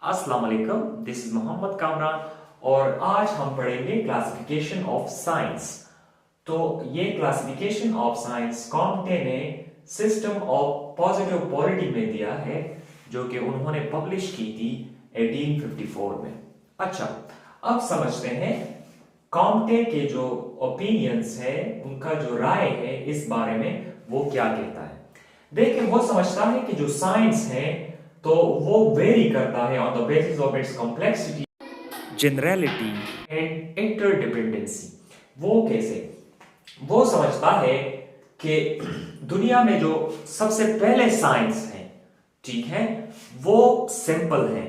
अस्सलाम वालेकुम, this is Mohammad Kamran और आज हम पढ़ेंगे क्लासिफिकेशन ऑफ साइंस। तो ये क्लासिफिकेशन ऑफ साइंस कॉम्टे ने सिस्टम ऑफ पॉजिटिव पॉलिटी में दिया है, जो कि उन्होंने पब्लिश की थी 1854 में। अच्छा, अब समझते हैं कॉम्टे के जो ओपिनियंस है, उनका जो राय है इस बारे में, वो क्या कहता है। देखिए, वो समझता है कि जो साइंस है तो वो वेरी करता है on the basis of its complexity, generality and interdependency. वो कैसे? वो समझता है कि दुनिया में जो सबसे पहले साइंस है, ठीक है, वो सिंपल है।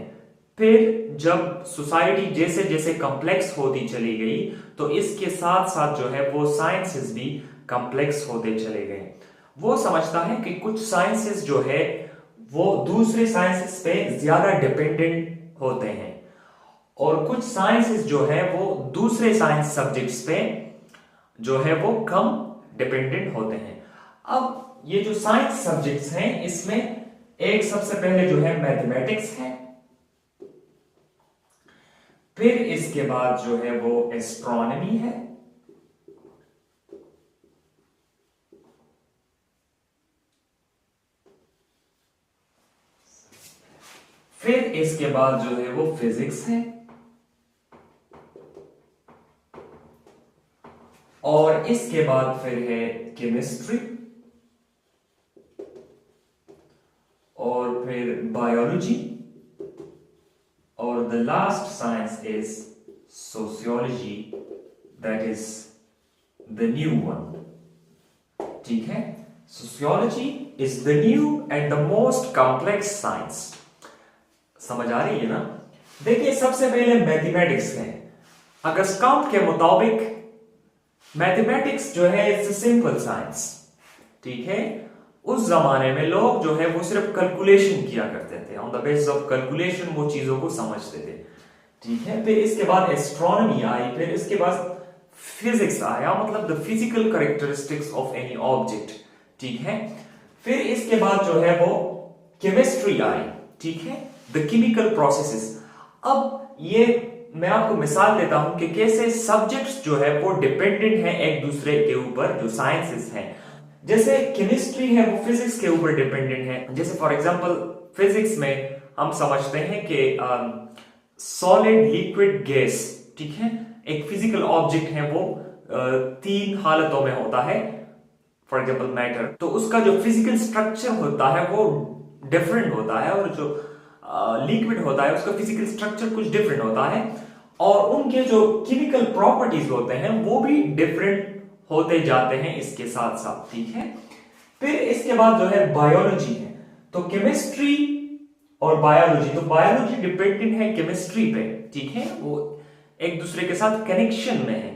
फिर जब सोसाइटी जैसे जैसे कॉम्प्लेक्स होती चली गई, तो इसके साथ साथ जो है वो साइंसेस भी कॉम्प्लेक्स होते चले गए। वो समझता है कि कुछ साइंसेस जो है वो दूसरे साइंसेस पे ज्यादा डिपेंडेंट होते हैं, और कुछ साइंसेस जो है वो दूसरे साइंस सब्जेक्ट्स पे जो है वो कम डिपेंडेंट होते हैं। अब ये जो साइंस सब्जेक्ट्स हैं, इसमें एक सबसे पहले जो है मैथमेटिक्स है, फिर इसके बाद जो है वो एस्ट्रोनॉमी है, फिर इसके बाद जो है वो फिजिक्स है, और इसके बाद फिर है केमिस्ट्री, और फिर बायोलॉजी, और the last science is sociology, that is the new one. ठीक है, sociology is the new and the most complex science. समझ आ रही है ना? देखिए, सबसे पहले मैथमेटिक्स है। अगर स्काउट के मुताबिक मैथमेटिक्स जो है इट्स सिंपल साइंस। ठीक है, उस जमाने में लोग जो है वो सिर्फ कैलकुलेशन किया करते थे, on the basis of calculation वो चीजों को समझते थे। ठीक है, फिर इसके बाद एस्ट्रोनॉमी आई, फिर इसके बाद फिजिक्स आया, मतलब the physical characteristics of any object. ठीक है, फिर इसके बाद जो है वो केमिस्ट्री आई। ठीक है, द केमिकल प्रोसेसेस। अब ये मैं आपको मिसाल देता हूं कि कैसे सब्जेक्ट्स जो है वो डिपेंडेंट हैं एक दूसरे के ऊपर, जो साइंसेस हैं। जैसे केमिस्ट्री है वो फिजिक्स के ऊपर डिपेंडेंट है। जैसे फॉर एग्जांपल फिजिक्स में हम समझते हैं कि सॉलिड, लिक्विड, गैस, ठीक है, एक फिजिकल ऑब्जेक्ट है, वो तीन हालतों में होता है। फॉर एग्जांपल मैटर, तो उसका जो फिजिकल स्ट्रक्चर होता है वो डिफरेंट होता है, और जो लिक्विड होता है उसका फिजिकल स्ट्रक्चर कुछ डिफरेंट होता है, और उनके जो केमिकल प्रॉपर्टीज होते हैं वो भी डिफरेंट होते जाते हैं इसके साथ साथ। ठीक है, फिर इसके बाद जो है बायोलॉजी है। तो केमिस्ट्री और बायोलॉजी, तो बायोलॉजी डिपेंडेंट है केमिस्ट्री पे। ठीक है, वो एक दूसरे के साथ कनेक्शन में है।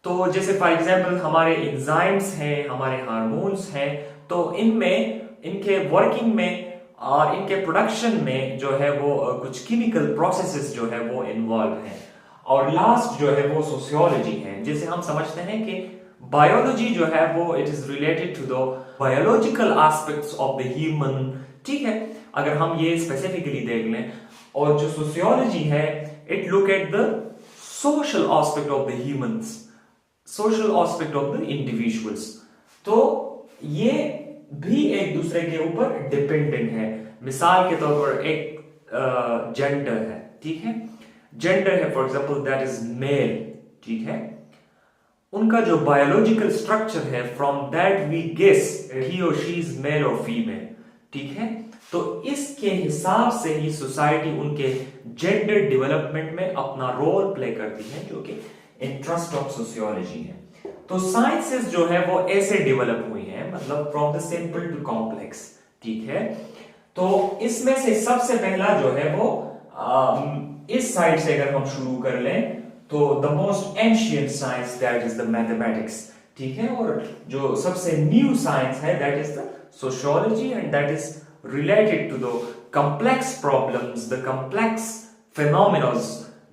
तो जैसे फॉर एग्जांपल हमारे एंजाइम्स हैं, हमारे हार्मोन्स हैं, तो इनमें, इनके वर्किंग में और इनके प्रोडक्शन में जो है वो कुछ केमिकल प्रोसेसेस जो है वो इन्वॉल्व हैं। और लास्ट जो है वो सोशियोलॉजी है। जैसे हम समझते हैं कि बायोलॉजी जो है वो it is related to the biological aspects of the human. ठीक है, अगर हम ये स्पेसिफिकली देख लें, और जो सोशियोलॉजी है it look at the social aspect of the humans, social aspect of the individuals. तो ये भी एक दूसरे के ऊपर डिपेंडेंट है। मिसाल के तौर पर एक जेंडर है। ठीक है, जेंडर है for example that is male. ठीक है, उनका जो बायोलॉजिकल स्ट्रक्चर है, from that we guess he और शी इज मेल और फीमेल। ठीक है, तो इसके हिसाब से ही सोसाइटी उनके जेंडर डेवलपमेंट में अपना रोल प्ले करती है, जो कि इंटरेस्ट ऑफ सोशियोलॉजी है। तो साइंसेस जो है वो ऐसे डेवलप हुई हैं, मतलब from the simple to complex. ठीक है, तो इसमें से सबसे पहला जो है वो इस साइड से अगर हम शुरू कर लें, तो the most ancient science that is the mathematics. ठीक है, और जो सबसे न्यू साइंस है that is the sociology, and that is related to the complex problems, the complex phenomena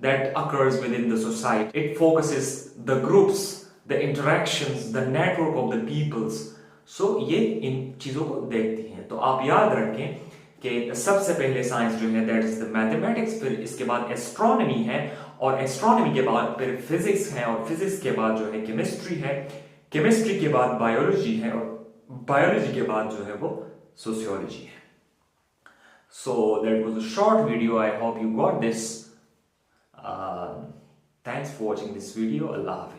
that occurs within the society. It focuses the groups, the interactions, the network of the peoples. So ये इन चीजों को देखती हैं। तो आप याद रखें कि सबसे पहले साइंस जो है दैट इज द मैथमेटिक्स, फिर इसके बाद एस्ट्रोनॉमी है, और एस्ट्रोनॉमी के बाद फिर फिजिक्स है, और फिजिक्स के बाद जो है केमिस्ट्री है, केमिस्ट्री के बाद बायोलॉजी है, और बायोलॉजी के बाद जो है वो सोशियोलॉजी है. So that was a short video. I hope you got this. Thanks for watching this video. Allah Hafiz.